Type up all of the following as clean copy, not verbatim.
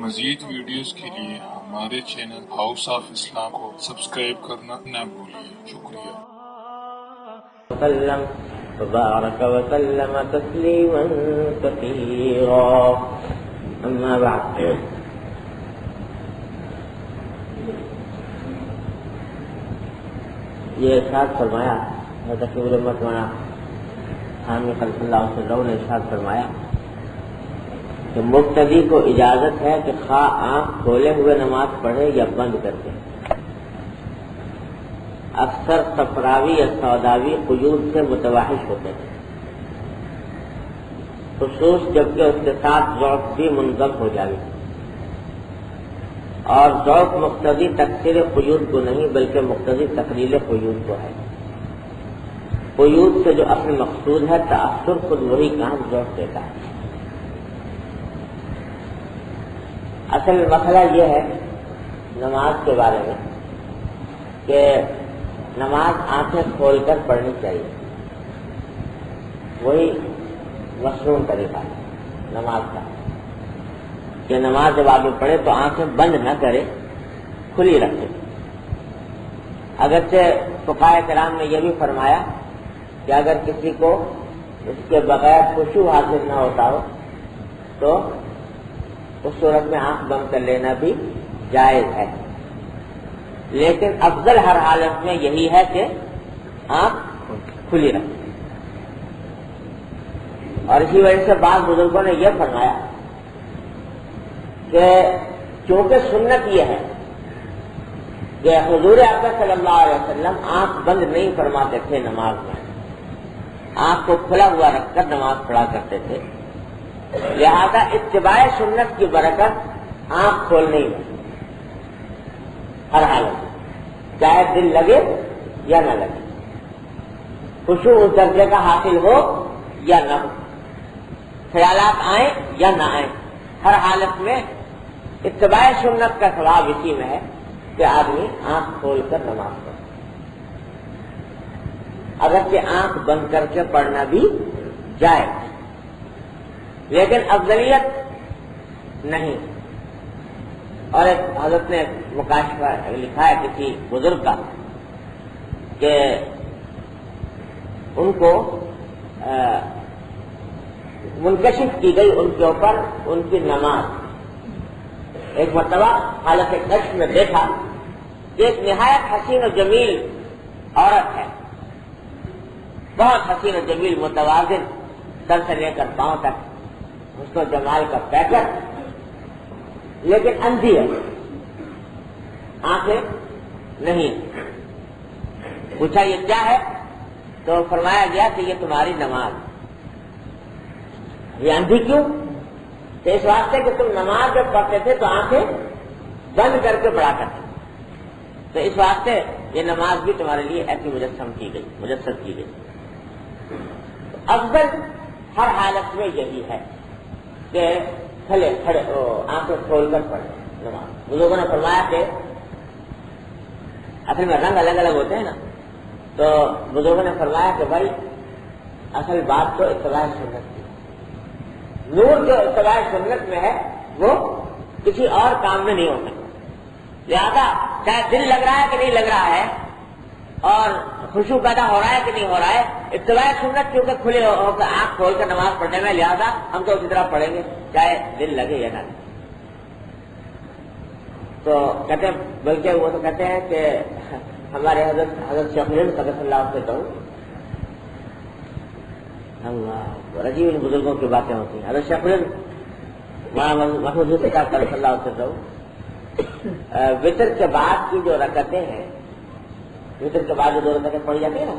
مزید ویڈیوز کے لیے ہمارے چینل ہاؤس آف اسلام کو سبسکرائب کرنا نہ بھولیے۔ شکریہ۔ وبارك وسلم تسليما كثيرا أما بعد یہ ارشاد فرمایا حضرت علامہ مولانا حامی خلف اللہ صلی اللہ نے ارشاد فرمایا کہ مقتدی کو اجازت ہے کہ خواہ آنکھ کھولے ہوئے نماز پڑھے یا بند کر کے۔ اکثر صفراوی یا سوداوی قیود سے متوحش ہوتے ہیں، خصوص جبکہ اس کے ساتھ ذوق بھی منظم ہو جائے، اور ذوق مقتضی تکثیر قیود کو نہیں بلکہ مقتضی تقلیل قیود کو ہے۔ قیود سے جو اصل مقصود ہے تأثر، خود وہی کام ذوق دیتا ہے۔ اصل مسئلہ یہ ہے نماز کے بارے میں کہ نماز آنکھیں کھول کر پڑھنی چاہیے، وہی مشروع طریقہ ہے نماز کا کہ نماز جب آگے پڑھے تو آنکھیں بند نہ کرے، کھلی رکھے۔ اگرچہ فقہائے کرام نے یہ بھی فرمایا کہ اگر کسی کو اس کے بغیر خشوع حاصل نہ ہوتا ہو تو اس صورت میں آنکھ بند کر لینا بھی جائز ہے، لیکن افضل ہر حالت میں یہی ہے کہ آنکھ کھلی رکھے۔ اور اسی وجہ سے بعض بزرگوں نے یہ فرمایا کہ چونکہ سنت یہ ہے کہ حضور اکرم صلی اللہ علیہ وسلم آنکھ بند نہیں فرماتے تھے نماز میں، آنکھ کو کھلا ہوا رکھ کر نماز پڑھا کرتے تھے، لہذا اتباع سنت کی برکت آنکھ کھولنے میں ہر حالت میں، چاہے دل لگے یا نہ لگے، خشوع اس درجے کا حاصل ہو یا نہ ہو، خیالات آئیں یا نہ آئیں، ہر حالت میں اتباع سنت کا ثواب اسی میں ہے کہ آدمی آنکھ کھول کر نماز پڑھے، اگرچہ آنکھ بند کر کے پڑھنا بھی جائے، لیکن افضلیت نہیں۔ اور ایک حضرت نے مکاشفہ لکھا ہے کسی بزرگ کا کہ ان کو منکشف کی گئی ان کے اوپر ان کی نماز۔ ایک مرتبہ حالت کشف میں دیکھا کہ ایک نہایت حسین و جمیل عورت ہے، بہت حسین و جمیل، متوازن، سر سے لے کر پاؤں تک حسن و جمال کا پیکر، لیکن اندھی ہے، آنکھیں نہیں۔ پوچھا یہ کیا ہے تو فرمایا گیا کہ یہ تمہاری نماز۔ یہ اندھی کیوں؟ تو اس واسطے کہ تم نماز جب پڑھتے تھے تو آنکھیں بند کر کے پڑھا کرتے، تو اس واسطے یہ نماز بھی تمہارے لیے ایسی مجسم کی گئی۔ افضل ہر حالت میں یہی ہے کہ کھڑے آنکھیں کھول کر پڑھے نماز۔ بزرگوں نے فرمایا کہ اصل میں رنگ الگ الگ ہوتے ہیں نا، تو بزرگوں نے فرمایا کہ بھائی اصل بات تو اتباع سنت کی، نور جو اتباع سنت میں ہے وہ کسی اور کام میں نہیں ہوتا، لہذا چاہے دل لگ رہا ہے کہ نہیں لگ رہا ہے اور خشوع پیدا ہو رہا ہے کہ نہیں ہو رہا ہے، اتباع سنت کیونکہ کھلے ہو کر آنکھ کھول کر نماز پڑھنے میں، لہذا ہم تو اسی طرح پڑھیں گے چاہے دل لگے یا نہ لگے۔ تو کہتے ہیں، بلکہ وہ تو کہتے ہیں کہ ہمارے حضرت شیخ الہند قدس اللہ سے کہوں، عجیب ان بزرگوں کی باتیں ہوتی ہیں۔ حضرت شیخ الہند محمود صاحب قدس اللہ سے کہوں، وتر کے بعد کی جو رکعتیں ہیں، وتر کے بعد جو 2 رکعتیں پڑھی جاتی ہیں نا،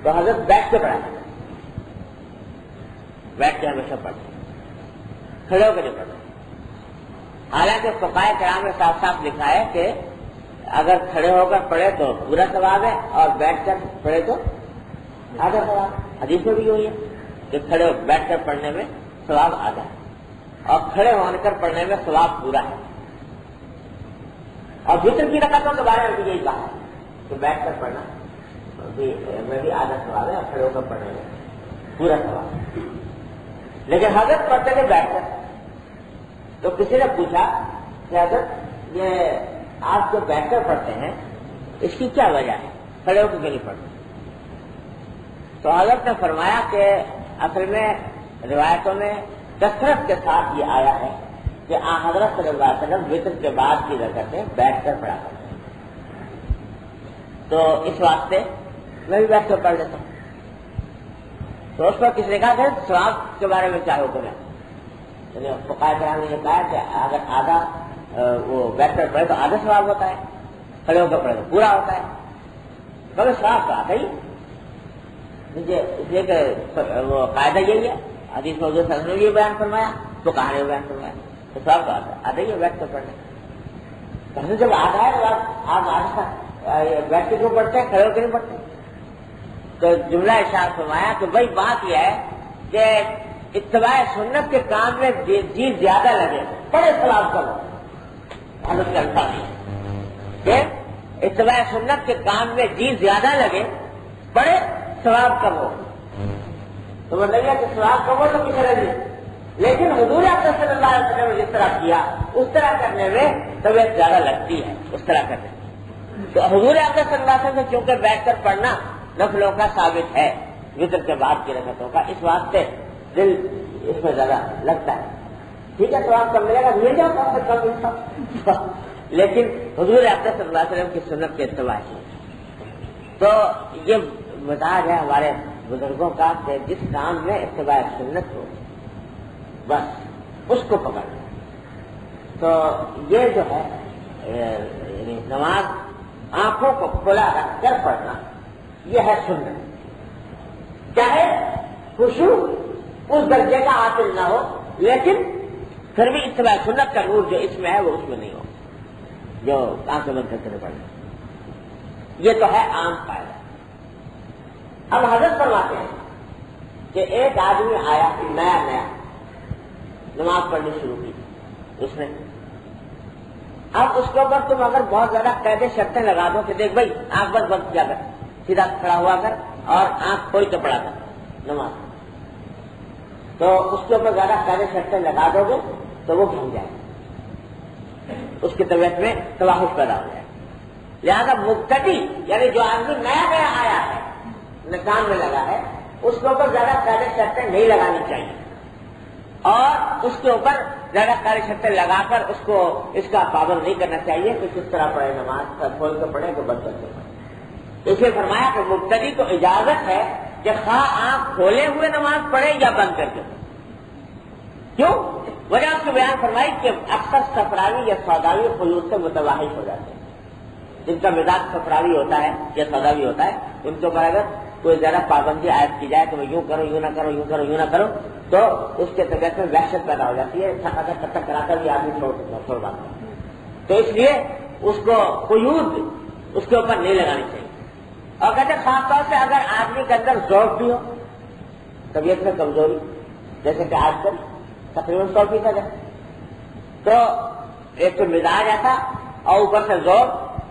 تو حضرت بیٹھ کے پڑھا کرتے، بیٹھ کے ہمیشہ پڑھتے، کھڑے ہو کے نہیں پڑھتے۔ حالانکہ فقہائے کرام نے صاف صاف لکھا ہے کہ اگر کھڑے ہو کر پڑھے تو پورا ثواب ہے اور بیٹھ کر پڑھے تو آدھا ثواب۔ حدیث میں بھی وہی ہے کہ کھڑے بیٹھ کر پڑھنے میں ثواب آدھا ہے اور کھڑے ہو کر پڑھنے میں ثواب پورا ہے۔ اور وتر کی رکعتوں کے بارے میں بھی یہی کہا ہے کہ بیٹھ کر پڑھنا میں بھی آدھا ثواب ہے اور کھڑے ہو کر پڑھنے میں پورا ثواب ہے۔ لیکن حضرت پڑھتے تھے بیٹھ کر، تو کسی نے پوچھا کہ حضرت یہ آپ جو بیٹھ کر پڑھتے ہیں اس کی کیا وجہ ہے، کھڑے ہو کے کیوں نہیں پڑھتے؟ تو حضرت نے فرمایا کہ اصل میں روایتوں میں کثرت کے ساتھ یہ آیا ہے کہ حضرت صلی اللہ علیہ وسلم وتر کے بعد کی رکعتیں بیٹھ کر پڑھا کرتے ہیں، تو اس واسطے میں بھی بیٹھ کر پڑھ لیتا ہوں۔ تو اس پر کس نے کہا کہ ثواب کے بارے میں کیا حکم ہے؟ فقہاء کرام نے یہ کہا کہ اگر آدھا وہ بیٹھ کر پڑھے تو آدھا ثواب ہوتا ہے، کھڑے ہو کر پڑھے تو پورا ہوتا ہے، مگر ثواب تو آتا ہی مجھے، اس لیے کہ وہ قاعدہ یہی ہے، حدیث میں حضور صلی اللہ علیہ وسلم نے یہ بیان فرمایا تو کہاں نے بیان فرمایا، تو ثواب تو آتا ہی ہے بیٹھ کر پڑھنے کا۔ جب آدھا ہے تو آپ آدھا بیٹھ کے کیوں پڑھتے ہیں، کھڑے ہو کے نہیں پڑھتے؟ تو جملہ ارشاد فرمایا کہ بھائی بات یہ ہے کہ اتباع سنت کے کام میں جی زیادہ لگے بڑے ثواب کرو، حضرت کے الفاظ کہ اتباع سنت کے کام میں جی زیادہ لگے بڑے ثواب کرو، تو مطلب یہ کہ ثواب کرو تو کسی طرح نہیں، لیکن حضور اکرم صلی اللہ علیہ وسلم نے جس طرح کیا اس طرح کرنے میں طبیعت زیادہ لگتی ہے، اس طرح کرنے میں۔ تو حضور اکرم صلی اللہ علیہ وسلم سے چونکہ بیٹھ کر پڑھنا نفلوں کا ثابت ہے وتر کے بعد کی رکعتوں کا، اس واسطے دل اس میں زیادہ لگتا ہے، ٹھیک ہے ثواب کم ملے گا، مل جاتا ہے کم ملتا، لیکن حضور اکرم صلی اللہ علیہ وسلم کی سنت کے اتباع سے۔ تو یہ مزاج ہے ہمارے بزرگوں کا کہ جس کام میں اتباع سنت ہو بس اس کو پکڑ لیں۔ تو یہ جو ہے یعنی نماز آنکھوں کو کھلا رکھ کر پڑھنا یہ ہے سنت، چاہے خشوع اس درجے کا حاصل نہ ہو لیکن پھر بھی اتباع سنت کا نور جو اس میں ہے وہ اس میں نہیں ہو، جو آنکھیں بند کر کے پڑھنا، یہ تو ہے عام قاعدہ۔ اب حضرت فرماتے ہیں کہ ایک آدمی آیا نیا نماز پڑھنی شروع کی اس نے، اب اس کے اوپر تم اگر بہت زیادہ قید شرطیں لگا دو کہ دیکھ بھائی آنکھ بند کیا کر، سیدھا کھڑا ہوا کر اور آنکھ کھول کے پڑا کر نماز، تو اس کے اوپر زیادہ قید شرطیں لگا دو گے تو وہ بھول جائے گا، اس کی طبیعت میں توحش پیدا ہو جائے گا۔ لہٰذا مبتدی یعنی جو آدمی نیا آیا ہے نکام میں لگا ہے اس کے اوپر زیادہ قید شرطیں نہیں لگانی چاہیے، اور اس کے اوپر زیادہ قید شرطیں لگا کر اس کا پابند نہیں کرنا چاہیے کہ کس طرح پڑھے نماز، کھول کے پڑھے کہ بند کر کے پڑھے۔ اس لیے فرمایا کہ مبتدی کو اجازت ہے کہ خواہ آنکھ کھولے ہوئے نماز پڑھے یا بند کر کے پڑھے۔ کیوں؟ وجہ اس کو بیان فرمائی کہ اکثر صفراوی یا سوداوی خیوط سے متواحد ہو جاتے ہیں، جن کا مزاج صفراوی ہوتا ہے یا سوداوی ہوتا ہے، ان کے اوپر اگر کوئی زیادہ پابندی عائد کی جائے کہ وہ یوں کرو یوں نہ کرو یوں کرو یوں نہ کرو تو اس کے طبیعت میں وحشت پیدا ہو جاتی ہے، اگر تک کرا کر بھی آدمی چھوڑ بات ہے، تو اس لیے اس کو قیود اس کے اوپر نہیں لگانی چاہیے۔ اور کہتے خاص طور سے اگر آدمی کے اندر ذوق بھی ہو، طبیعت میں کمزوری، جیسے کہ آج کل تقریباً 100% ہے، تو ایک تو مزاج ایسا اور اوپر سے ذوق،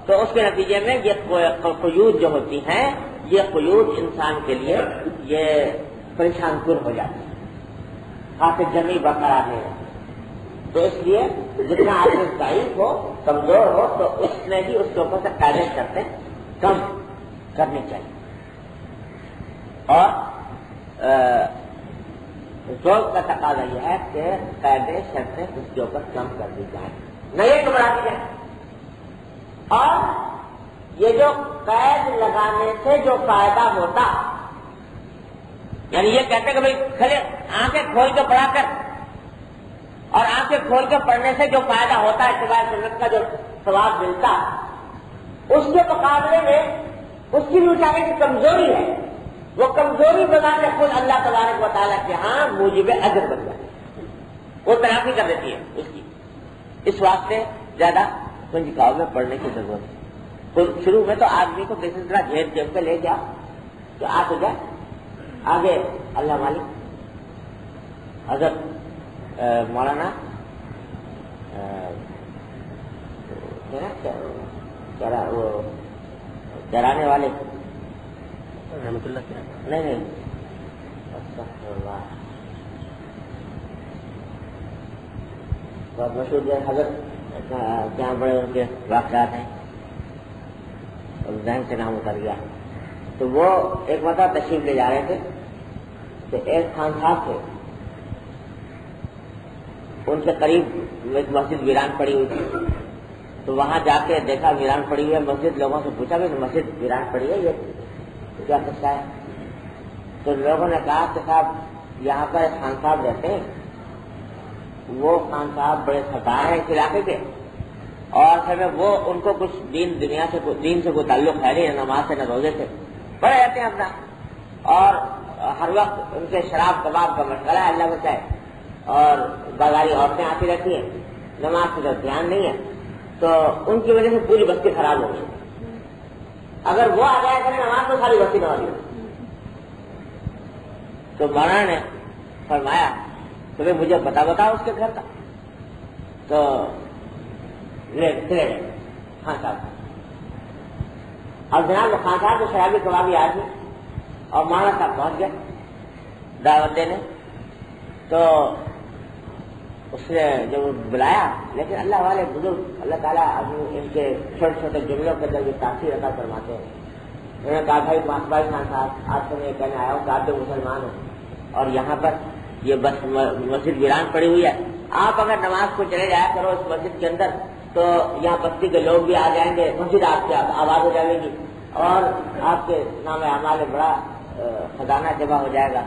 تو اس کے نتیجے میں یہ قیود جو ہوتی ہیں یہ قیود انسان کے لیے یہ پریشان کن ہو جاتی ہے، خاطر جمی برقرار نہیں رہتی۔ تو اس لیے جتنا آدمی ضعیف ہو کمزور ہو تو اس نے ہی اس کے اوپر سے قاعدے شرطیں کم کرنی چاہیے، اور ذوق کا تقاضا یہ ہے کہ قاعدے شرطیں اس کے اوپر کم کر دی جائیں، نہ یہ بڑھا دی جائیں۔ اور یہ جو قید لگانے سے جو فائدہ ہوتا، یعنی یہ کہتے ہیں کہ بھائی کھلے آنکھیں کھول کے پڑھا کر، اور آنکھیں کھول کے پڑھنے سے جو فائدہ ہوتا ہے اتباع سنت کا جو ثواب ملتا، اس کے مقابلے میں اس کی بیچارے کی کمزوری ہے، وہ کمزوری بتانے خود اللہ تبارک و تعالیٰ کے ہاں موجب اجر بن جاتی ہے، وہ تلافی کر دیتی ہے اس کی۔ اس واسطے زیادہ کنجکاؤ میں پڑھنے کی ضرورت ہے۔ شروع میں تو آدمی کو کسی طرح جیب پہ لے جاؤ تو آ تو جائے، آگے اللہ مالک حضرت مولانا وہ چرانے والے رحمۃ اللہ نہیں بہت مشہور جو حضرت جہاں بڑے ان کے واقعات ہیں اور ذہن سے نام اتر گیا. تو وہ ایک مرتبہ تشریف لے جا رہے تھے کہ ایک خان صاحب تھے, ان کے قریب ایک مسجد ویران پڑی ہوئی تھی. تو وہاں جا کے دیکھا ویران پڑی ہوئی ہے مسجد. لوگوں سے پوچھا کہ مسجد ویران پڑی ہے, یہ کیا قصہ ہے؟ تو لوگوں نے کہا کہ صاحب یہاں پر ایک خان صاحب رہتے ہیں, وہ خان صاحب بڑے سردار ہیں اس علاقے کے, اور پھر وہ ان کو کچھ دین سے کوئی تعلق ہے نہیں, نماز سے نہ روزے سے, پڑے رہتے ہیں اپنا, اور ہر وقت ان کے شراب کباب کا مشغلہ ہے اللہ بچائے, اور بازاری عورتیں آتی رہتی ہیں, نماز کی طرف دھیان نہیں ہے. تو ان کی وجہ سے پوری بستی خراب ہو گئی. اگر وہ آ جائے کریں نماز تو ساری بستی نہ ہو رہی. تو مولانا نے فرمایا تمہیں مجھے بتاؤ اس کے گھر کا. تو چلے گئے خان صاحب. اب جناب خان صاحب تو شرابی کبابی آدمی, اور مولانا صاحب پہنچ گئے دعوت دینے. تو اس نے جب بلایا, لیکن اللہ والے بزرگ اللہ تعالیٰ ان کے چھوٹے چھوٹے جملوں کے اندر بھی تاثیر عطا فرماتے ہیں. انہوں نے کہا بھائی خان صاحب آج تو میں یہ کہنے آیا ہوں کہ آپ تو مسلمان ہوں, اور یہاں پر یہ بس مسجد ویران پڑی ہوئی ہے, آپ اگر نماز کو چلے جایا کرو اس مسجد کے اندر تو یہاں بستی کے لوگ بھی آ جائیں گے, مسجد آپ سے آباد ہو جائے گی, اور آپ کے نام اعمال میں بڑا خزانہ جمع ہو جائے گا.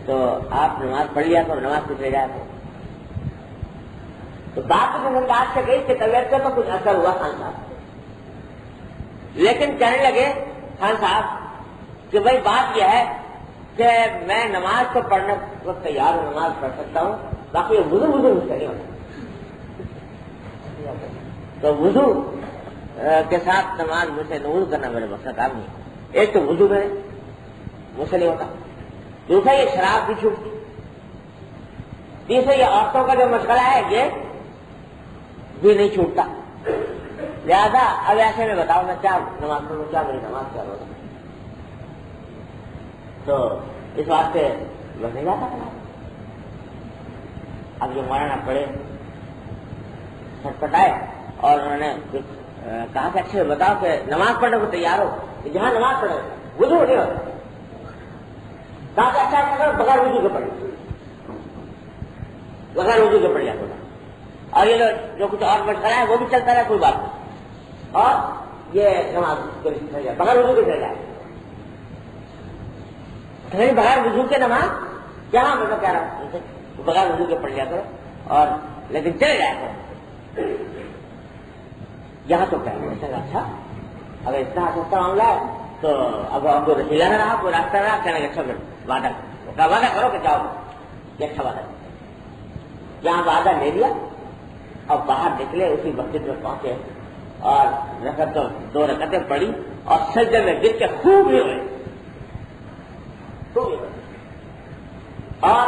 تو آپ نماز پڑھ لیا کرو, نماز کو چلے جایا کرو. تو بات تو انداز سے گئی کہ طبیعت کا تو کچھ اثر ہوا خان صاحب, لیکن کہنے لگے خان صاحب کہ بھائی بات یہ ہے کہ میں نماز تو پڑھنے کو تیار ہوں, نماز پڑھ سکتا ہوں, باقی وضو مجھ سے نہیں ہوتا. تو وضو کے ساتھ نماز مجھ سے وضو کرنا میرے مقصد کام نہیں. ایک تو وضو میں مجھ سے نہیں ہوتا, دوسرا یہ شراب بھی چھوٹتی, تیسرا یہ عورتوں کا جو مشغلہ ہے یہ بھی نہیں چھوٹتا. لہذا اب ایسے میں بتاؤ میں کیا نماز پڑھوں, کیا میری نماز کیا ہوگا. تو اس واسطے وہ نہیں جاتا. اب جو مولانا پڑے چھٹپٹائے اور انہوں نے کہا کہ اچھے بتاؤ کہ نماز پڑھنے کو تیار ہو, کہ جہاں نماز پڑھے وضو نہیں ہوتا. کہا کہ اچھا بغیر وضو کے پڑھے, بغیر وضو کے پڑھ جاتا. اور یہ جو کچھ اور مشغلہ ہے وہ بھی چلتا رہا, کوئی بات نہیں, اور یہ نماز بغیر وضو کے چل جائے. بغیر وضو کے نماز کہاں میں کہہ رہا ہوں بغیر وضو کے پڑھ لیا کرو, اور لیکن چلے جایا کرو. یہاں تو کہہ اچھا اگر اتنا سستا معاملہ ہے تو اب ہم کو رسیلا نہ رہا, کوئی راستہ رہا, کہنے لگے اچھا وعدہ کرو کہ جاؤ, یہ اچھا وعدہ. یہاں وعدہ لے لیا اور باہر نکلے, اسی مسجد میں پہنچے اور دو رکعتیں پڑھی اور سجدے میں گر کے خوب ہی ہوئے. اور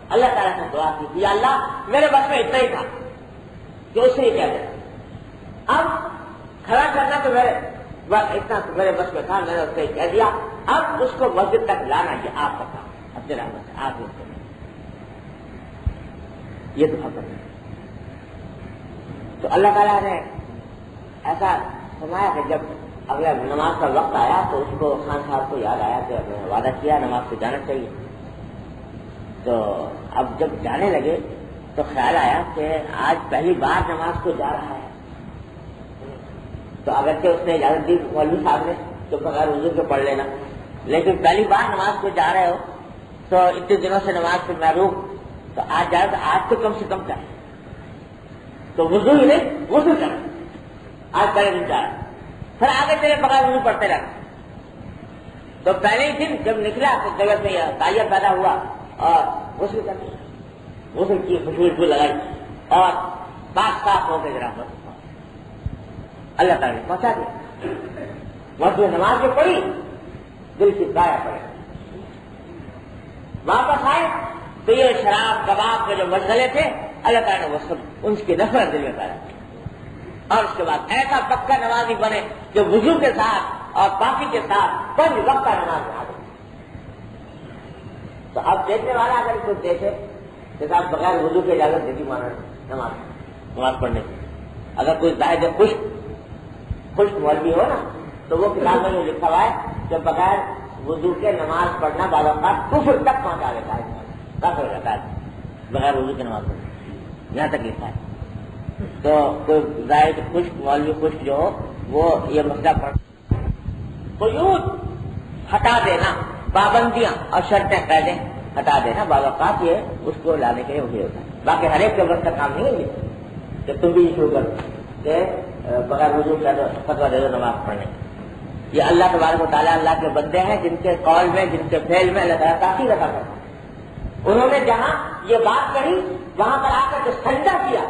اللہ تعالیٰ سے دعا کی کہ اللہ میرے بس میں اتنا ہی تھا کہ اس سے یہ کہہ دیا, اب کھڑا کرنا تو اتنا میرے بس میں تھا, میں نے اس سے کہہ دیا, اب اس کو مسجد تک لانا یہ آپ کا کام, اپنے رحمت سے آپ اس کو یہ دعا کرنا. تو اللہ تعالیٰ نے ایسا فرمایا کہ جب اگلا نماز کا وقت آیا تو اس کو خان صاحب کو یاد آیا کہ میں نے وعدہ کیا نماز سے جانا چاہیے. تو اب جب جانے لگے تو خیال آیا کہ آج پہلی بار نماز کو جا رہا ہے. تو اگرچہ اس نے اجازت دی مولوی صاحب نے تو بغیر وضو کے پڑھ لینا, لیکن پہلی بار نماز کو جا رہے ہو تو اتنے دنوں سے نماز سے محروم, تو آج جا رہا آج تو کم سے کم چاہیے. تو وضو ہی نہیں غسل کر, آج پہلے دن جا رہا, پھر آگے چلے بغیر وضو پڑھتے رہے. تو پہلے ہی دن جب نکلا تو جگت میں یہ تائید پیدا ہوا اور غسل کر دیا, غسل کی خوشبو لگائی اور پاک صاف ہو کے جناب اللہ تعالیٰ نے پہنچا دیا. مسجد نماز جو پڑھی دل کی دایا پڑے, واپس آئے تو یہ شراب کباب کے جو مشغلے تھے اللہ تعالیٰ نے وہ سب ان کی نفرت دل میں پیدا کی. اور اس کے بعد ایسا پکا نمازی بنے جو وضو کے ساتھ اور پاکی کے ساتھ 5 وقت کا نماز پڑھا دے. تو اب دیکھنے والا اگر کچھ دیکھے کہ صاحب بغیر وضو کی اجازت دیتی مانا نماز پڑھنے کی, اگر کوئی زاہد خشک مولوی ہو نا تو وہ کتاب میں لکھا ہوا ہے کہ بغیر وضو کے نماز پڑھنا بعض اوقات کفر تک پہنچا دیتا ہے، کافر ہو جاتا ہے بغیر وضو کے نماز پڑھنا، یہاں تک لکھا ہے۔ تو کوئی زاہد خشک مولوی خشک جو ہو وہ یہ مسئلہ پڑھ قیود ہٹا دینا، پابندیاں اور شرطیں قیدیں ہٹا دینا بعض اوقات یہ اس کو لانے کے لیے وہی ہوتا ہے۔ باقی ہر ایک کے وقت کا کام نہیں ہے کہ تم بھی شروع کرو کہ بغیر وضو کا فتویٰ دے دو نماز پڑھنے۔ یہ اللہ تبارک و تعالیٰ اللہ کے بندے ہیں جن کے قول میں جن کے فعل میں اللہ تعالیٰ تاثیر عطا کرتا ہے۔ انہوں نے جہاں یہ بات کہی وہاں پر آ کر کے سجدہ کیا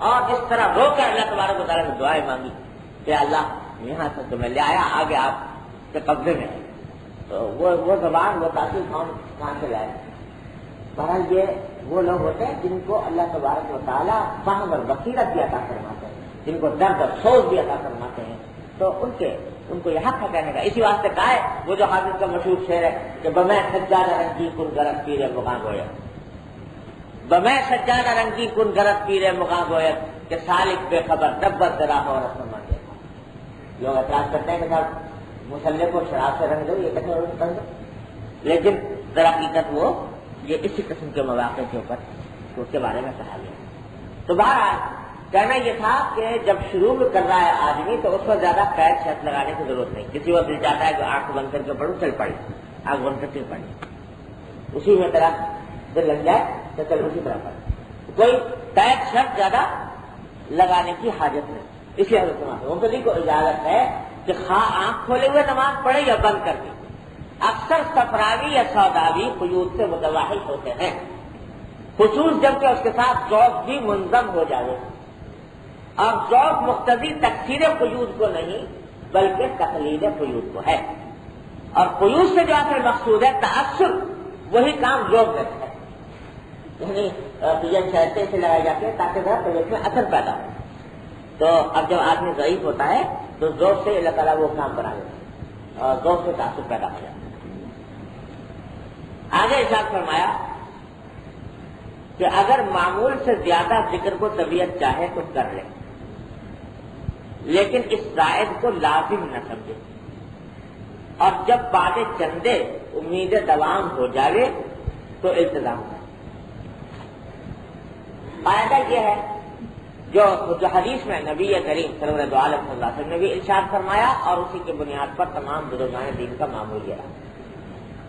اور اس طرح رو کر اللہ تبارک و تعالیٰ سے دعائیں مانگی کہ اللہ یہاں سے تمہیں لے آیا، آگے آپ کے قبضے میں ہے۔ تو وہ زبان وہ تاثیر کہاں سے لائے؟ بہرحال یہ وہ لوگ ہوتے ہیں جن کو اللہ تبارک و تعالیٰ فہم اور بصیرت بھی عطا فرماتے ہیں، جن کو درد اور سوز بھی عطا فرماتے ہیں، تو ان کو یہ حق ہے کہنے کا۔ اسی واسطے کہا ہے وہ جو حافظ کا مشہور شعر ہے کہ بمیں سجادہ رنگی کن گرد پیرے مقام گویا، بمیں سجادہ رنگی کن گرد پیرے مقام گویا کہ سالک بے خبر دبت ذرا ہو رسم دے۔ لوگ اعتراض کرتے ہیں کہ صاحب مسلح کو شراب سے رنگ دو، یہ کیسے رنگ دو؟ لیکن در حقیقت وہ یہ اسی قسم کے مواقع کے اوپر اس کے بارے میں کہا گیا۔ تو بہرحال کہنا یہ تھا کہ جب شروع کر رہا ہے آدمی تو اس کو زیادہ قید شرط لگانے کی ضرورت نہیں۔ کسی وقت دل چاہتا ہے کہ آنکھ بند کر کے پڑھوں، چل پڑھ، آنکھ بند کر کے پڑھ، اسی میں طرح دل لگ جائے تو چل اسی طرح پڑھ، کوئی قید شرط زیادہ لگانے کی حاجت نہیں۔ اس لیے حضرت مبتدی کو اجازت ہے کہ خواہ آنکھ کھولے ہوئے نماز پڑھے یا بند کر کے۔ اکثر صفراوی یا سوداوی قیود سے متواحد ہوتے ہیں، خصوص جب کہ اس کے ساتھ ذوق بھی منظم ہو جائے، اور ذوق مقتضی تکثیر قیود کو نہیں بلکہ تقلید قیود کو ہے، اور قیود سے جو اصل مقصود ہے تعصب، وہی کام ذوق دیتا ہے، یعنی پیجن شرطیں سے لگائی جاتی ہے تاکہ ذرا طبیعت میں اثر پیدا ہو۔ تو اب جب آدمی ضعیف ہوتا ہے تو ذوق سے اللہ تعالیٰ وہ کام بنا دیتا ہے اور ذوق سے تعصب پیدا ہو جاتا ہے۔ آگے ارشاد فرمایا کہ اگر معمول سے زیادہ ذکر کو طبیعت چاہے تو کر لے، لیکن اس زائد کو لازم نہ سمجھے، اور جب بعد چندے امید دوام ہو جائے تو التزام کرے۔ فائدہ یہ ہے جو حدیث میں نبی کریم صلی اللہ علیہ وسلم نے بھی ارشاد فرمایا، اور اسی کی بنیاد پر تمام بزرگان دین کا معمول یہ رہا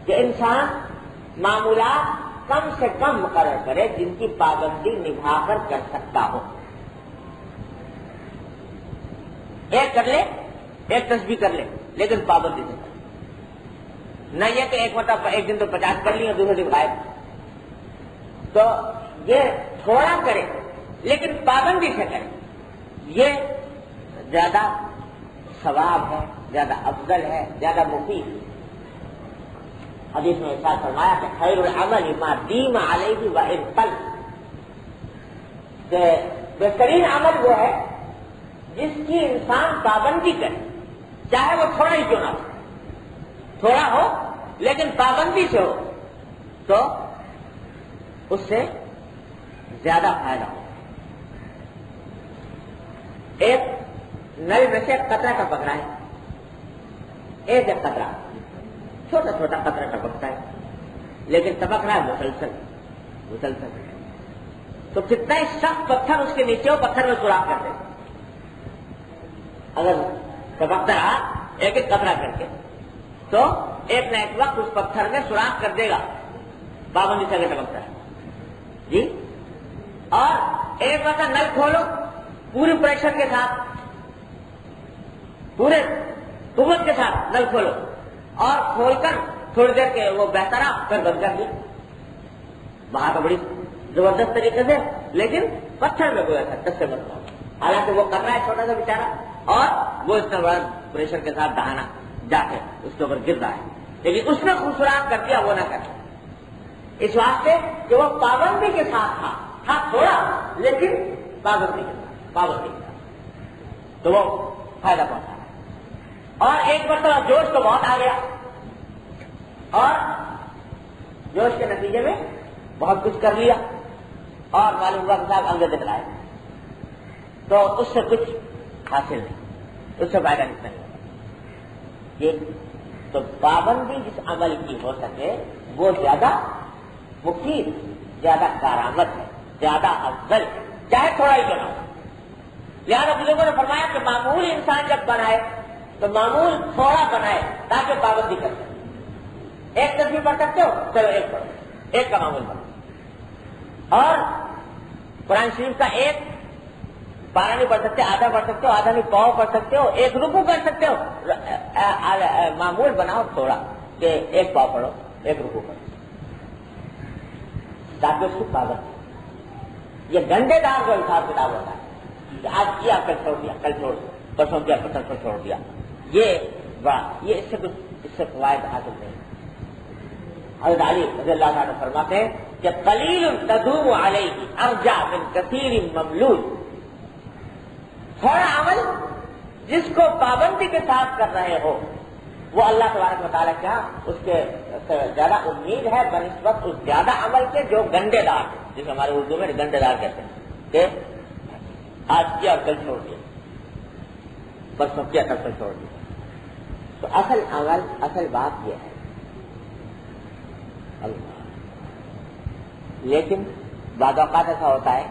کہ انسان معمولات کم سے کم مقرر کرے جن کی پابندی نبھا کر سکتا ہو۔ ایک کر لے، ایک تسبیح کر لے، لیکن پابندی سے کرے، نہ یہ کہ ایک مرتبہ ایک دن تو 50 کر لی اور دوسرے دن غائب۔ تو یہ تھوڑا کرے لیکن پابندی سے کرے، یہ زیادہ ثواب ہے، زیادہ افضل ہے، زیادہ مفید ہے۔ حدیث میں ارشاد فرمایا کہ خیر العمل ما دیم علیہ وان قل، کہ بہترین عمل وہ ہے جس کی انسان پابندی کرے، چاہے وہ تھوڑا ہی کیوں نہ ہو، تھوڑا ہو لیکن پابندی سے ہو تو اس سے زیادہ فائدہ ہو۔ ایک نل میں سے قطرہ ٹپک رہا ہے، ایک قطرہ چھوٹا چھوٹا قطرہ ٹپکتا ہے، لیکن ٹپک رہا ہے مسلسل، تو کتنا ہی سخت پتھر اس کے نیچے ہو پتھر میں سوراخ کر دے، اگر ٹپکتا رہا ایک ایک قطرہ کر کے تو ایک نہ ایک وقت اس پتھر میں سوراخ کر دے گا، پابندی سے اگر ٹپکتا ہے جی۔ اور ایک بار نل کھولو پوری پریشر کے ساتھ، پورے قوت کے ساتھ نل کھولو اور کھول کر تھوڑی دیر کے وہ بہتر پھر بند کر دیا، وہاں تو بڑی زبردست طریقے سے، لیکن پتھر میں کوئی ایسا کس سے بنتا ہو، حالانکہ وہ کر رہا ہے چھوٹا سا بیچارہ اور وہ اتنا بڑا پریشر کے ساتھ دہانا جا کے اس کے اوپر گر رہا ہے، لیکن اس نے خوبصورت کر دیا، وہ نہ کر، اس واسطے کہ وہ پابندی کے ساتھ تھا تھوڑا لیکن پابندی کے ساتھ، تو وہ فائدہ پہنچا۔ اور ایک مرتبہ جوش تو بہت آ گیا اور جوش کے نتیجے میں بہت کچھ کر لیا اور معلوم ہوا کہ صاحب انگے دکھلائے، تو اس سے کچھ حاصل نہیں، اس سے فائدہ نہیں ہوگا۔ یہ تو پابندی جس عمل کی ہو سکے وہ زیادہ مفید، زیادہ کارآمد ہے، زیادہ افضل ہے، چاہے تھوڑا ہی کیوں نہ ہو۔ لہٰذا بزرگوں نے فرمایا کہ معمول انسان جب بنائے تو معمول تھوڑا بنائے تاکہ پابندی کر سکے۔ ایک تصویر پڑھ سکتے ہو، چلو ایک پڑھو، ایک کا معمول بنو۔ اور قرآن شریف کا ایک پارا نہیں پڑھ سکتے، آدھا پڑھ سکتے ہو، آدھا نہیں پاؤ پڑھ سکتے ہو، ایک رکوع کر سکتے ہو، معمول بناؤ تھوڑا کہ ایک پاؤ پڑھو، ایک رکوع کرو، تاکہ اس کی پابندی۔ یہ گنڈے دار جو حساب کتاب ہوتا ہے کہ آج کیا کل چھوڑ دیا، کل چھوڑ دیا، پرسوں کیا پرسوں چھوڑ دیا، یہ اس سے کچھ اس سے فوائد حاصل نہیں۔ حضرت علی رضی اللہ عنہ فرماتے ہیں کہ قلیل تدوم علیہ ارجع من کثیر مملول، تھوڑا عمل جس کو پابندی کے ساتھ کر رہے ہو وہ اللہ تبارک و تعالیٰ کیا اس کے زیادہ امید ہے بنسبت اس زیادہ عمل کے جو گنڈے دار، جسے ہمارے اردو میں گنڈے دار کہتے ہیں کہ آج کیا کل چھوڑ دیا، پرسوں کیا کل چھوڑ دیا۔ تو اصل عمل، اصل بات یہ ہے اللہ۔ لیکن بعض اوقات ایسا ہوتا ہے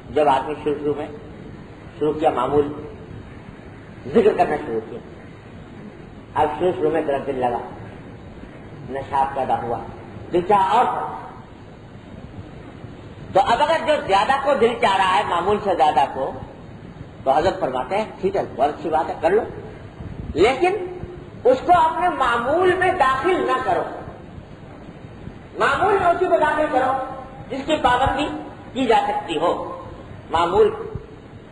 جب آدمی شروع کیا معمول ذکر کرنا شروع کیا، اب شروع میں طرف دل لگا، نشاط پیدا ہوا، دل چاہ اور تو اب اگر جو زیادہ کو دل چاہ رہا ہے معمول سے زیادہ کو، تو حضرت فرماتے ہیں ٹھیک ہے، بہت اچھی بات ہے، کر لو، لیکن اس کو اپنے معمول میں داخل نہ کرو، معمول میں اسی کو داخل کرو جس کی پابندی کی جا سکتی ہو۔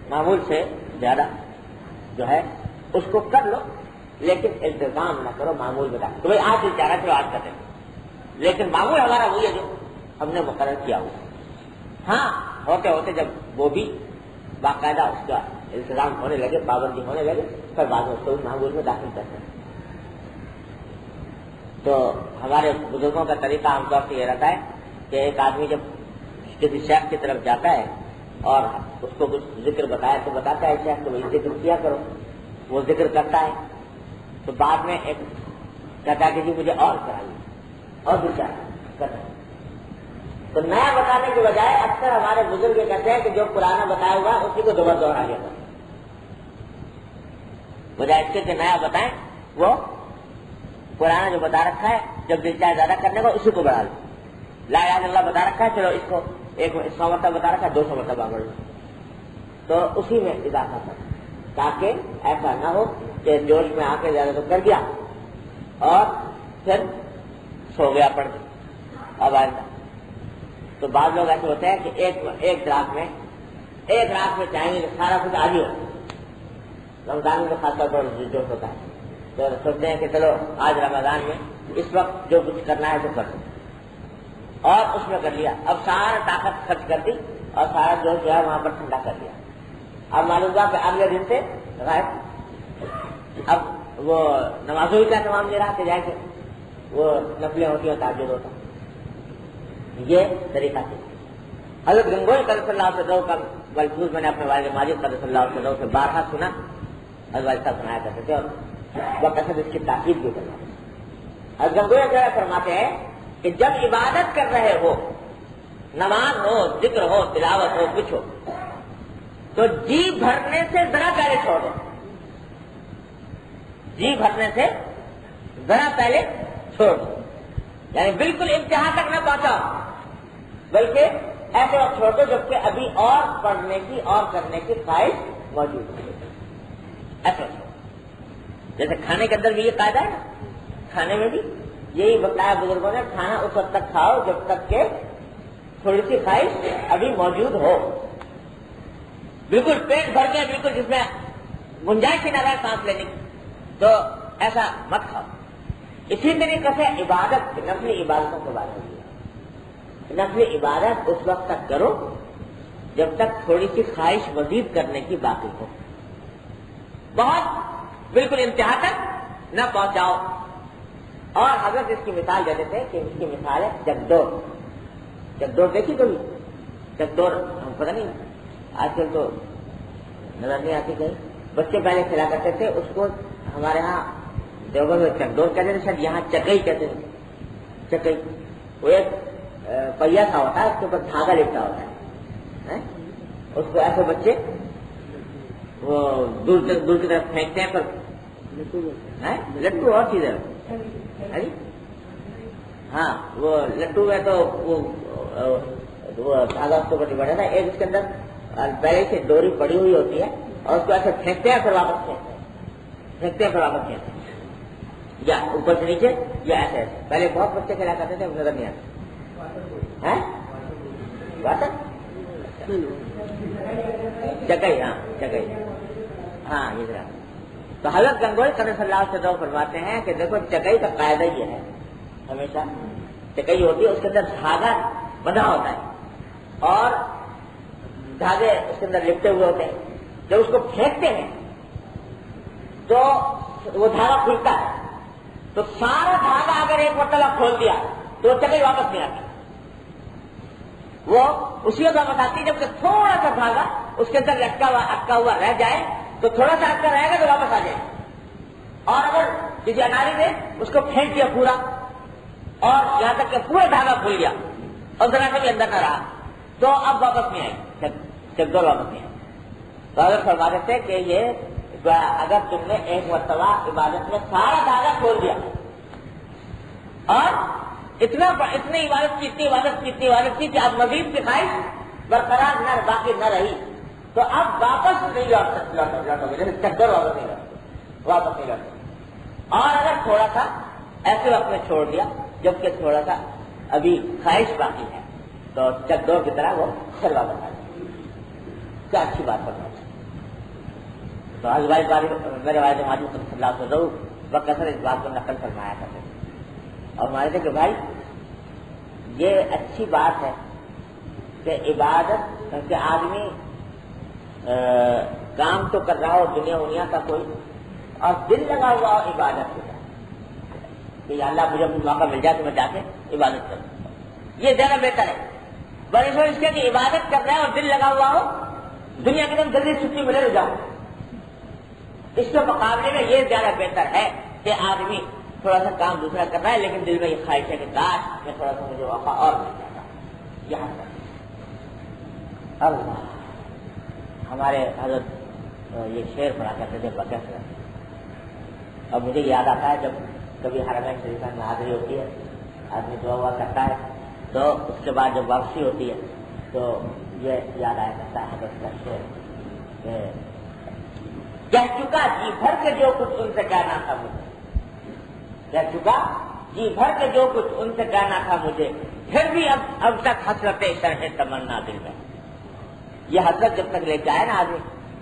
معمول سے زیادہ جو ہے اس کو کر لو، لیکن التزام نہ کرو معمول میں داخل۔ تو بھائی آج دل چاہ رہا ہے چلو آج کر دیں، لیکن معمول ہمارا وہی ہے جو ہم نے مقرر کیا ہوا۔ ہاں ہوتے ہوتے جب وہ بھی باقاعدہ اس کا التزام ہونے لگے، پابندی ہونے لگے، پھر بعد میں اس کو معمول میں داخل کرتے ہیں۔ تو ہمارے بزرگوں کا طریقہ عام طور سے یہ رہتا ہے کہ ایک آدمی جب کسی شیخ کی طرف جاتا ہے اور اس کو کچھ ذکر بتایا تو بتاتا ہے شیخ تو وہی ذکر کیا کرو، وہ ذکر کرتا ہے، تو بعد میں ایک کہتا ہے کہ جی مجھے اور کرائیے، اور دوسرا کرنا۔ تو نیا بتانے کے بجائے اکثر ہمارے بزرگ یہ کہتے ہیں کہ جو پرانا بتایا ہوا اسی کو دوبارہ دوہرا لیا کرو، بجائے اس کے کہ نیا بتائیں، وہ پرانا جو بتا رکھا ہے جب دل چاہے زیادہ کرنے کو اسی کو بڑھا لو۔ لا الہ الا اللہ بتا رکھا ہے، چلو اس کو 100 مرتبہ بتا رکھا ہے 200 مرتبہ بڑھ لو، تو اسی میں اضافہ کرو، تاکہ ایسا نہ ہو کہ جوش میں آ کے زیادہ تو کر دیا اور پھر سو گیا پڑھ گیا اب آئندہ۔ تو بعض لوگ ایسے ہوتے ہیں کہ ایک رات میں چاہیں گے سارا کچھ آج ہی ہو، رمضان میں خاص طور پر جوش ہوتا ہے، تو سوچتے ہیں کہ چلو آج رمضان میں اس وقت جو کچھ کرنا ہے تو کر دو، اور اس میں کر لیا، اب سارا طاقت خرچ کر دی اور سارا جوش جو ہے وہاں پر ٹھنڈا کر لیا۔ اب معلوم ہوا کہ اگلے دن سے غائب، اب وہ نمازوں کا تمام نہیں رہا کہ جائے کہ وہ نفلیں ہوتی ہیں، تہجد ہوتا، یہ طریقہ ہے۔ حضرت گنگوئی قدس اللہ علیہ وسلم کا ملفوظ میں نے اپنے والد ماجد قدس اللہ علیہ وسلم سے بارہا سنا، حضرت والد صاحب سنایا کرتے تھے اور وہ کیسے اس کی تاکید بھی کرنا۔ حضرت گنگوئی فرماتے ہیں کہ جب عبادت کر رہے ہو، نماز ہو، ذکر ہو، تلاوت ہو، کچھ ہو، تو جی بھرنے سے ذرا پہلے چھوڑ دو، جی بھرنے سے ذرا پہلے چھوڑ دو، یعنی بالکل انتہا تک نہ پہنچاؤ، بلکہ ایسے وقت چھوڑ دو جبکہ ابھی اور پڑھنے کی اور کرنے کی خواہش موجود ہے، ایسے وقت۔ جیسے کھانے کے اندر بھی یہ قاعدہ ہے نا، کھانے میں بھی یہی بتایا بزرگوں نے، کھانا اس وقت تک کھاؤ جب تک کہ تھوڑی سی خواہش ابھی موجود ہو، بالکل پیٹ بھر گیا، بالکل جس میں گنجائش ہی نہ رہے سانس لینے کی، تو ایسا مت کھاؤ۔ اسی طریقے سے عبادت، نفلی عبادتوں کے بارے میں، نفلی عبادت اس وقت تک کرو جب تک تھوڑی سی خواہش مزید کرنے کی باقی ہو، بہت بالکل انتہا تک نہ پہنچاؤ۔ اور حضرت اس کی مثال دیتے تھے کہ اس کی مثال ہے چکڈور۔ چکڈور دیکھی کبھی؟ چکڈور ہم پتہ نہیں، آج کل تو نظر نہیں آتی کہیں. بچے پہلے کھیلا کرتے تھے اس کو ہمارے ہاں دیوبند میں چکڈور کہتے تھے, شاید یہاں چکئی کہتے تھے. چکئی وہ ایک پہیا سا ہوتا ہے, اس کے اوپر دھاگا لپٹا ہوتا ہے, اس کو ایسے بچے وہ دور کی طرف پھینکتے ہیں. پر لٹو اور چیز ہے. ہاں وہ لٹو ہے تو وہ دھاگا اس کے اوپر بڑھا تھا. ایک اس کے اندر پہلے سے ڈوری پڑی ہوئی ہوتی ہے اور اس کو ایسے پھینکتے ہیں پھر واپس پھینکتے ہیں پھر واپس پھینکتے ہیں, یا اوپر سے نیچے یا ایسے ایسے. پہلے بہت بچے کھیلا کرتے تھے, نظر نہیں آتے. واٹر چکئی, ہاں چکئی, ہاں یہ ذرا. تو حضرت گنگوئی صلی اللہ علیہ وسلم فرماتے ہیں کہ دیکھو چکئی کا قاعدہ یہ ہے, ہمیشہ چکئی ہوتی ہے اس کے اندر دھاگا بندھا ہوتا ہے اور دھاگے اس کے اندر لپٹے ہوئے ہوتے ہیں. جب اس کو پھینکتے ہیں تو وہ دھاگا کھلتا ہے, تو سارا دھاگا اگر ایک مرتبہ کھول دیا تو وہ چکئی واپس نہیں آتی. وہ اسی وقت واپس آتی جب کہ تھوڑا سا دھاگا اس کے اندر اٹکا ہوا رہ جائے, تو تھوڑا سا اٹکا رہے گا تو واپس آ جائے. اور اگر کسی اناری نے اس کو پھینک دیا پورا اور یہاں تک کہ پورا دھاگا کھل گیا اور ذرا سے بھی اندر نہ رہا, تو اب واپس نہیں آئی, چکدور واپس نہیں آئی. تو اگر فرماتے تھے کہ یہ اگر تم نے ایک مرتبہ عبادت میں سارا دھاگا کھول دیا اور اتنی عبادت کی کہ اب مزید کی خواہش برقرار نہ باقی نہ رہی, تو اب واپس نہیں لوٹو گے, جیسے چکر واپس نہیں لوٹو. اور اگر تھوڑا سا ایسے وقت میں چھوڑ دیا جبکہ تھوڑا سا ابھی خواہش باقی ہے, تو چکدور کی طرح وہ پھر واپس آ جائے. کیا اچھی بات کرنا. تو آج میرے والد ماجد صلی اللہ علیہ وسلم بکثرت اس بات کو نقل فرمایا کرتے تھے اور ہمارے تھے کہ بھائی یہ اچھی بات ہے کہ عبادت کہ آدمی کام تو کر رہا ہو دنیا کا کوئی, اور دل لگا ہوا ہو عبادت ہو جائے کہ یا اللہ مجھے موقع مل جائے تو میں جا کے عبادت کروں. یہ زیادہ بہتر ہے بنسبت اس کے کہ عبادت کر رہا ہے اور دل لگا ہوا ہو, دنیا کی طرف جلدی چھٹی ملے تو جاؤ. اس کے مقابلے میں یہ زیادہ بہتر ہے کہ آدمی تھوڑا سا کام دوسرا کر رہا ہے لیکن دل میں یہ خواہش ہے کہ کاش میں تھوڑا سا مجھے موقع اور مل جاتا. یہاں اللہ ہمارے حضرت یہ شعر پڑھا کرتے تھے بکثرت, اور مجھے یاد آتا ہے جب کبھی حرمین شریف میں حاضری ہوتی ہے, آدمی دعا ہوا کرتا ہے, تو اس کے بعد جب واپسی ہوتی ہے تو یہ یاد آیا کرتا ہے حضرت کا شعر, کہہ چکا جی بھر کے جو کچھ ان سے کہنا تھا مجھے, کہہ چکا جی بھر کے جو کچھ ان سے کہنا تھا مجھے, پھر بھی اب تک حسرت شرح تمنا دل میں. یہ حسرت جب تک لے جائے نا آدمی,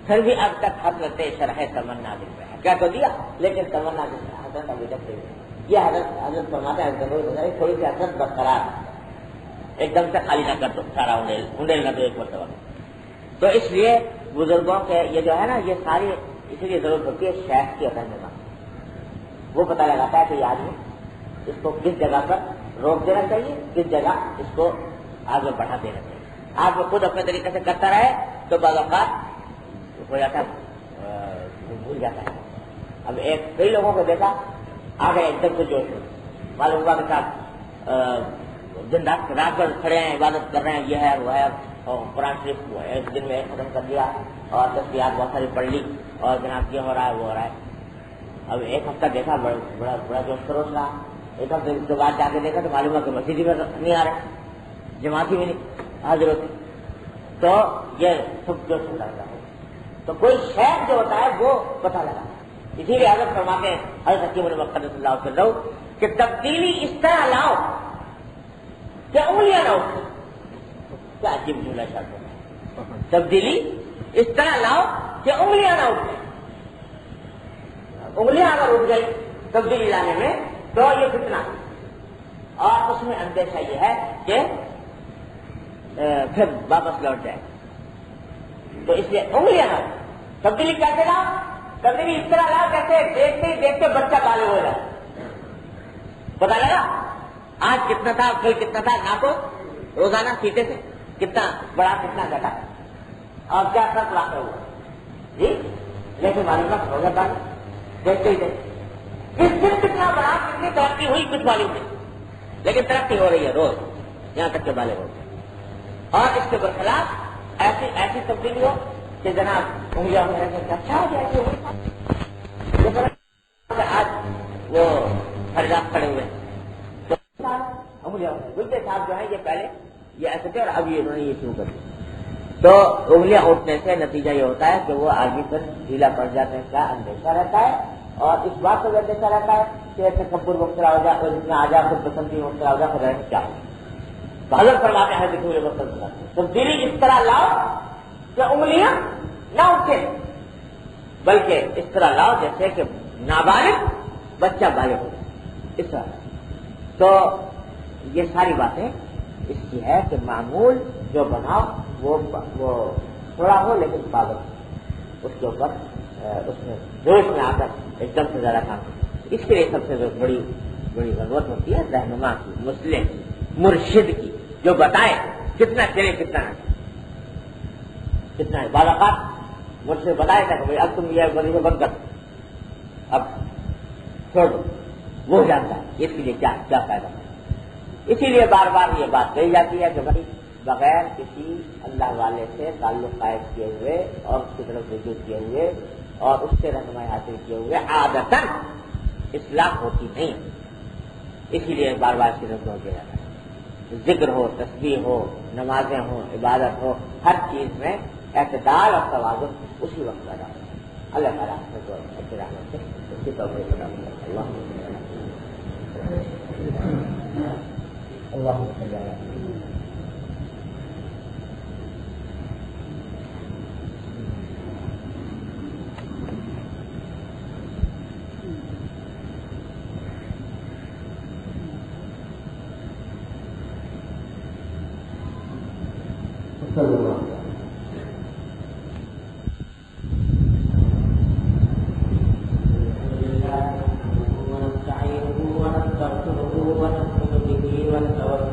پھر بھی اب تک حسرت شرح تمنا دل میں ہے. کیا تو دیا لیکن تمنا دل میں حسرت ابھی تک نہیں. یہ حضرت فرماتے ہیں تھوڑی سی حسرت برقرار, ایک دم سے خالی نہ کر دو سارا انڈیل نہ دو ایک مرتبہ. تو اس لیے بزرگوں کے یہ جو ہے نا یہ ساری اسی لیے ضرورت ہوتی ہے شیخ کی اثر میں. وہ پتہ لگاتا ہے کہ یہ آدمی اس کو کس جگہ پر روک دینا چاہیے, کس جگہ اس کو آگے بڑھا دینا چاہیے. آدمی خود اپنے طریقے سے کرتا رہے تو بعض اوقات ہو جاتا ہے, بھول جاتا ہے. اب کئی لوگوں کو دیکھا آگے ایک دم سے جوش میں معلوم ہوا کے ساتھ دن رات بھر کھڑے ہیں عبادت کر رہے ہیں, یہ ہے وہ ہے, اور قرآن شریف ایک دن میں ختم کر دیا اور تسبیحات بہت ساری پڑھ لی اور جناب یہ ہو رہا ہے وہ ہو رہا ہے. اب ایک ہفتہ دیکھا بڑا جوش خروش رہا, ایک ہفتے کے بعد جا کے دیکھا تو معلوم ہے کہ مسجد میں نہیں آ رہے, جماعت بھی نہیں حاضر ہوتی, تو یہ سب جوش ہو رہا ہے. تو کوئی شیخ جو ہوتا ہے وہ پتہ لگا. اسی لیے حضرت فرماتے ہیں حضرت حکیم المقدس صلی اللہ علیہ وسلم کہ تبدیلی اس طرح لاؤ کہ انگلیاں نہ اٹھیں. کیا عجیب جملہ شرط ہے, تبدیلی اس طرح لاؤ کہ انگلیاں نہ اٹھیں. انگلیاں اگر اٹھ گئی تبدیلی لانے میں تو یہ فتنہ, اور اس میں اندیشہ یہ ہے کہ پھر واپس لوٹ جائے. تو اس لیے انگلیاں نہ اٹھیں. تبدیلی کیسے لاؤ, تبدیلی اس طرح لاؤ کیسے دیکھتے ہی دیکھتے بچہ بالغ ہو جائے. پتا لگا آج کتنا تھا کل کتنا تھا, ناپو روزانہ سیتے تھے کتنا بڑا کتنا گھٹا اور کیا فرق واقع ہوا. لیکن معلوم ہو گیا بات دیکھتے ہی دیکھتے اس دن کتنا بڑا کتنی ترقی ہوئی کچھ معلوم نہیں، لیکن ترقی ہو رہی ہے روز یہاں تک کہ بالغ ہو گئے۔ اور اس کے برخلاف ایسی تبدیلی ہو کہ جناب انگلیاں اچھا جیسے آج وہ فرجات کھڑے ہوئے انگلیاں گلتے صاحب جو ہے یہ پہلے یہ ایسے تھے اور اب یہ انہوں نے یہ شروع کر دیا، تو انگلیاں اٹھنے سے نتیجہ یہ ہوتا ہے کہ وہ آدمی پر ڈھیلا پڑ جانے کا اندیشہ رہتا ہے، اور اس بات کا بھی اندیشہ رہتا ہے کہ تکبر مبتلا ہو جائے اور جس میں آ جائے خود پسندی مبتلا ہو جائے خدا نے کیا ہو حضرت فرماتے ہیں دکھوئے وقت تبدیلی اس طرح لاؤ کہ انگلیاں نہ اٹھے، بلکہ اس طرح لاؤ جیسے کہ نابالغ بچہ بالغ ہو اس طرح۔ تو یہ ساری باتیں اس کی ہے کہ معمول جو بناؤ وہ تھوڑا ہو لیکن پابند اس کے اوپر اس میں جوش میں آ کر ایک دم سے زیادہ کام کرے۔ اس کے لیے سب سے بڑی ضرورت ہوتی ہے رہنما کی، مسلم کی، مرشد کی، جو بتائے کتنا چلے کتنا نہ کتنا ہے۔ بعض اوقات مجھ سے بتایا تھا کہ بھائی اب تم یہ وظیفہ بند کر اب چھوڑ دو، وہ جانتا ہے اس کے لیے کیا فائدہ ہے۔ اسی لیے بار بار یہ بات کہی جاتی ہے کہ بھائی بغیر کسی اللہ والے سے تعلق قائم کیے ہوئے اور اس کی طرف رجوع کیے ہوئے اور اس سے رہنمائی حاصل کیے ہوئے عادتاً اصلاح ہوتی نہیں، اسی لیے بار بار اس کی طرف دیا جاتا ہے۔ ذکر ہو، تسبیح ہو، نمازیں ہوں، عبادت ہو، ہر چیز میں اعتدال اور توازن اسی وقت پیدا ہوتا ہے۔ اللہ تعالیٰ کو اچھی رحمت سے اس کی توفیق عطا فرمائے۔ اللہم صلی علی ونستعينه ونستغفره ونؤمن به ونتوكل